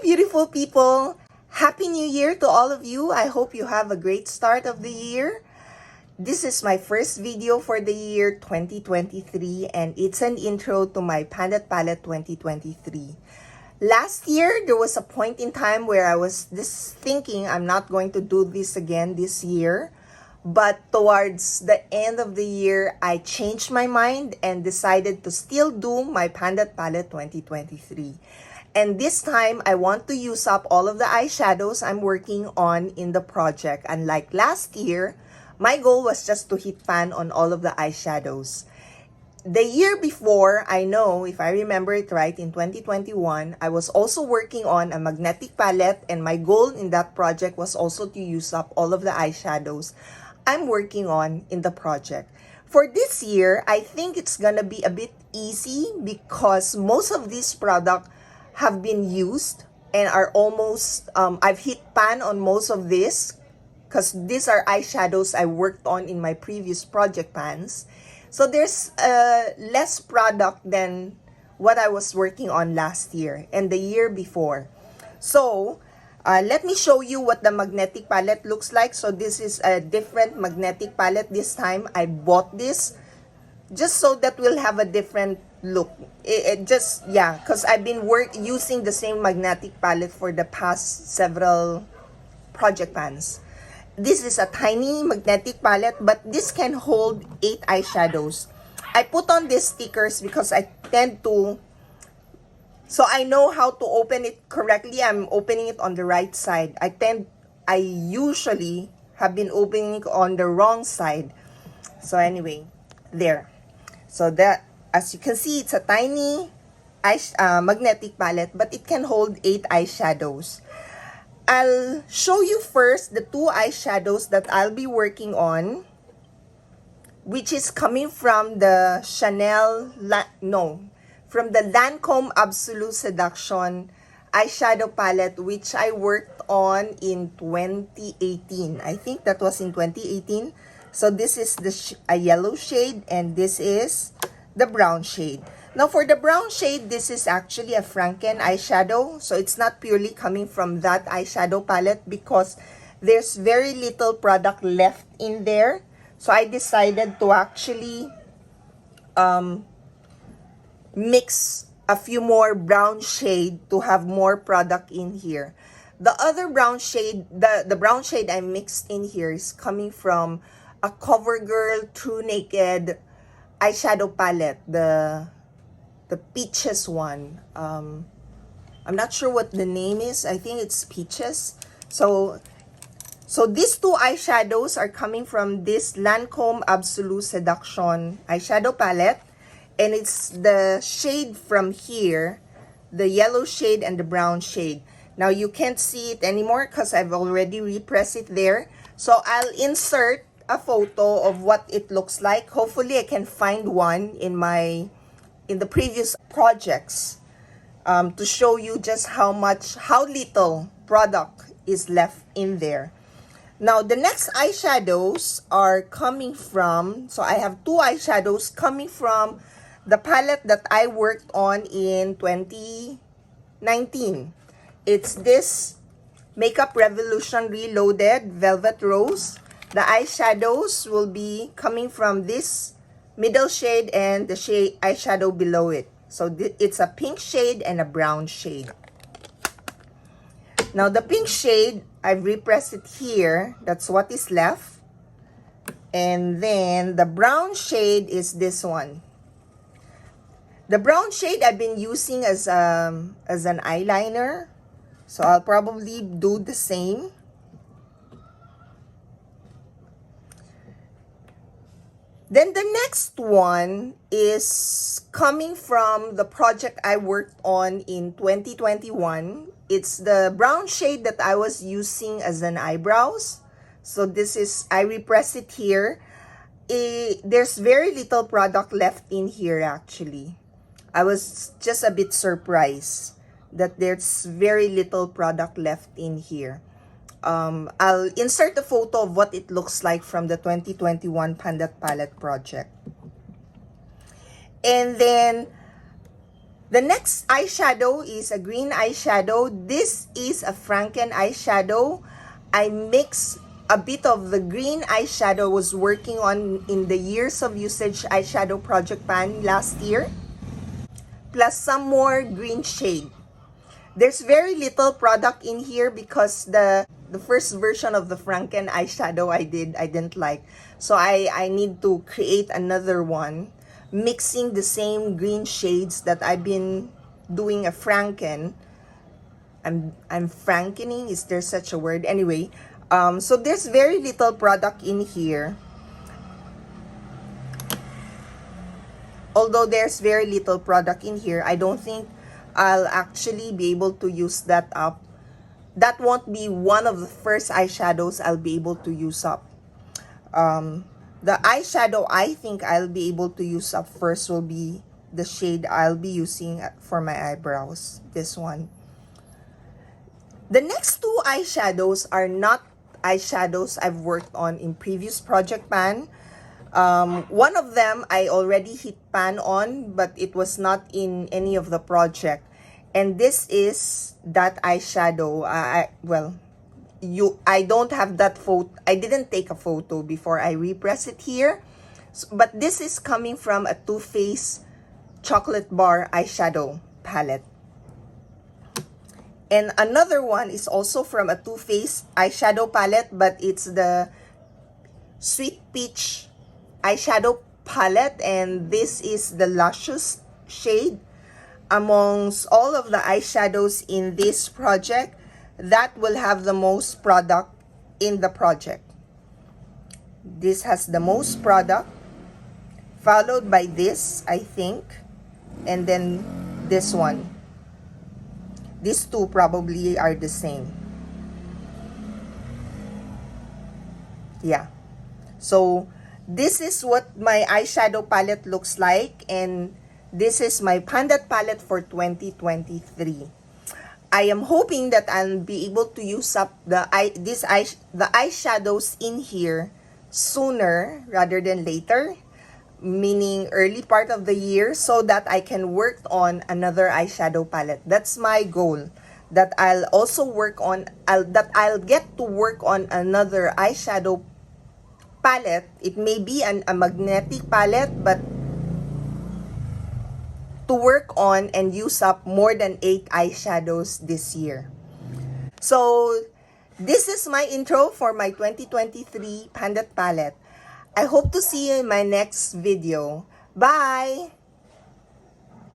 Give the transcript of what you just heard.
beautiful people! Happy New Year to all of you. I hope you have a great start of the year. This is my first video for the year 2023 and it's an intro to my Pandat Palette 2023. Last year, there was a point in time where I was just thinking I'm not going to do this again this year. But towards the end of the year, I changed my mind and decided to still do my Pandat Palette 2023. And this time, I want to use up all of the eyeshadows I'm working on in the project. Unlike last year, my goal was just to hit pan on all of the eyeshadows. The year before, I know, if I remember it right, in 2021, I was also working on a magnetic palette and my goal in that project was also to use up all of the eyeshadows I'm working on in the project. For this year, I think it's gonna be a bit easy because most of these products have been used and are almost, I've hit pan on most of this because these are eyeshadows I worked on in my previous project pans. So there's less product than what I was working on last year and the year before. So let me show you what the magnetic palette looks like. So this is a different magnetic palette this time. I bought this just so that we'll have a different look. Because I've been using the same magnetic palette for the past several project pans. This is a tiny magnetic palette, but this can hold 8 eyeshadows. I put on these stickers because I tend to, so I know how to open it correctly. I'm opening it on the right side. I usually have been opening it on the wrong side. So anyway, there. So that, as you can see, it's a tiny magnetic palette, but it can hold 8 eyeshadows. I'll show you first the 2 eyeshadows that I'll be working on, which is coming from the from the Lancome Absolute Seduction eyeshadow palette, which I worked on in 2018. I think that was in 2018. So this is a yellow shade and this is the brown shade. Now for the brown shade, this is actually a Franken eyeshadow. So it's not purely coming from that eyeshadow palette because there's very little product left in there. So I decided to actually mix a few more brown shade to have more product in here. The other brown shade, the brown shade I mixed in here is coming from a CoverGirl True Naked eyeshadow palette, the peaches one. I'm not sure what the name is. I think it's peaches. So these 2 eyeshadows are coming from this Lancome Absolute Seduction eyeshadow palette. And it's the shade from here, the yellow shade and the brown shade. Now you can't see it anymore because I've already repressed it there. So I'll insert a photo of what it looks like. Hopefully I can find one in the previous projects to show you just how little product is left in there. Now the next eyeshadows are coming from, so I have 2 eyeshadows coming from the palette that I worked on in 2019. It's this Makeup Revolution Reloaded Velvet Rose. The eyeshadows will be coming from this middle shade and the eyeshadow below it. So it's a pink shade and a brown shade. Now the pink shade, I've repressed it here. That's what is left. And then the brown shade is this one. The brown shade I've been using as an eyeliner. So I'll probably do the same. Then the next one is coming from the project I worked on in 2021. It's the brown shade that I was using as an eyebrows. So this is, I repressed it here. There's very little product left in here actually. I was just a bit surprised that there's very little product left in here. I'll insert a photo of what it looks like from the 2021 Pandat Palette project. And then The next eyeshadow is a green eyeshadow. This is a Franken eyeshadow. I mix a bit of the green eyeshadow I was working on in the years of usage eyeshadow project pan last year, plus some more green shade. There's very little product in here because the first version of the Franken eyeshadow I didn't like. So I need to create another one, mixing the same green shades that I've been doing a Franken. I'm frankening, is there such a word? Anyway, so there's very little product in here. Although there's very little product in here, I don't think I'll actually be able to use that up. That won't be one of the first eyeshadows I'll be able to use up. The eyeshadow I think I'll be able to use up first will be the shade I'll be using for my eyebrows. This one. The next two eyeshadows are not eyeshadows I've worked on in previous project pan. One of them I already hit pan on, but it was not in any of the project. And this is that eyeshadow. I don't have that photo. I didn't take a photo before I repress it here. But this is coming from a Too Faced chocolate bar eyeshadow palette. And another one is also from a Too Faced eyeshadow palette, but it's the Sweet Peach eyeshadow palette, and this is the Luscious shade. Amongst all of the eyeshadows in this project, that will have the most product in the project. This has the most product, followed by this, I think, and then this one. These two probably are the same. Yeah. So this is what my eyeshadow palette looks like, and this is my Pandat palette for 2023. I am hoping that I'll be able to use up the eyeshadows in here sooner rather than later, meaning early part of the year, so that I can work on another eyeshadow palette. That's my goal. That I'll also work on, I'll get to work on another eyeshadow palette. It may be a magnetic palette, but to work on and use up more than 8 eyeshadows this year. So this is my intro for my 2023 Pandat palette. I hope to see you in my next video. Bye!